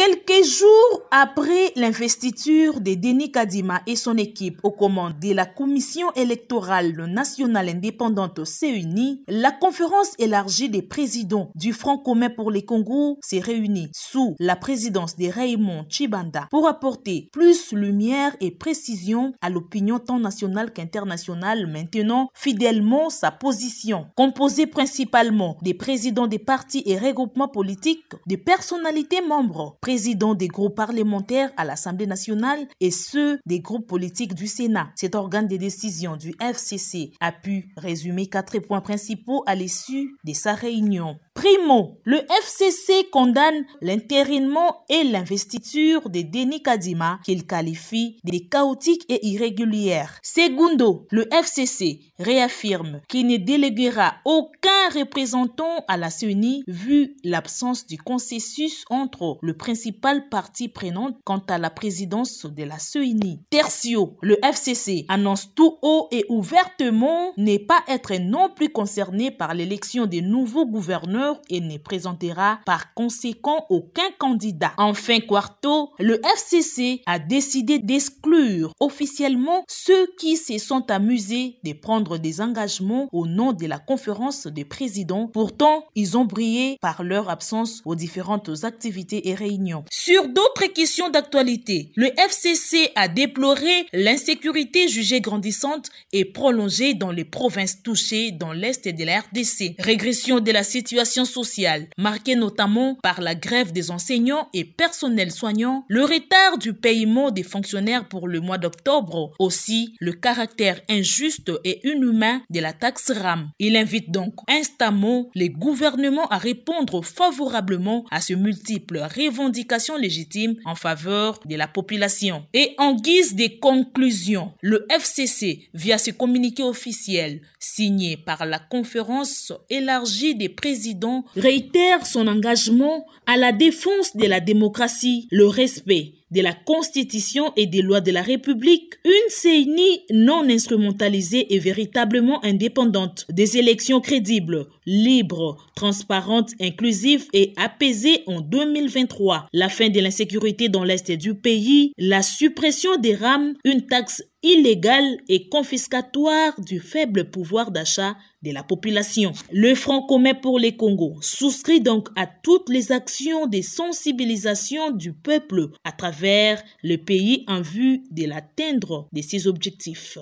Quelques jours après l'investiture de Denis Kadima et son équipe aux commandes de la Commission électorale nationale indépendante CENI, la conférence élargie des présidents du Front commun pour les Congos s'est réunie sous la présidence de Raymond Tshibanda pour apporter plus lumière et précision à l'opinion tant nationale qu'internationale, maintenant fidèlement sa position. Composée principalement des présidents des partis et regroupements politiques, des personnalités membres, présidents des groupes parlementaires à l'Assemblée nationale et ceux des groupes politiques du Sénat. Cet organe de décision du FCC a pu résumer 4 points principaux à l'issue de sa réunion. Primo, le FCC condamne l'entérinement et l'investiture de Denis Kadima qu'il qualifie de chaotique et irrégulière. Segundo, le FCC réaffirme qu'il ne déléguera aucun représentant à la CENI vu l'absence du consensus entre le principal parti prenant quant à la présidence de la CENI. Tertio, le FCC annonce tout haut et ouvertement ne pas être non plus concerné par l'élection des nouveaux gouverneurs et ne présentera par conséquent aucun candidat. Enfin, quarto, le FCC a décidé d'exclure officiellement ceux qui se sont amusés de prendre des engagements au nom de la conférence des présidents. Pourtant, ils ont brillé par leur absence aux différentes activités et réunions. Sur d'autres questions d'actualité, le FCC a déploré l'insécurité jugée grandissante et prolongée dans les provinces touchées dans l'est de la RDC. Régression de la situation sociale, marquée notamment par la grève des enseignants et personnels soignants, le retard du paiement des fonctionnaires pour le mois d'octobre, aussi le caractère injuste et inhumain de la taxe RAM. Il invite donc instamment les gouvernements à répondre favorablement à ces multiples revendications légitimes en faveur de la population. Et en guise de conclusion, le FCC, via ce communiqué officiel signé par la conférence élargie des présidents, réitère son engagement à la défense de la démocratie, le respect de la Constitution et des lois de la République, une CENI non instrumentalisée et véritablement indépendante, des élections crédibles, libres, transparentes, inclusives et apaisées en 2023, la fin de l'insécurité dans l'est du pays, la suppression des RAM, une taxe illégale et confiscatoire du faible pouvoir d'achat de la population. Le Front commun pour les Congos souscrit donc à toutes les actions de sensibilisation du peuple à travers le pays en vue de l'atteindre de ses objectifs.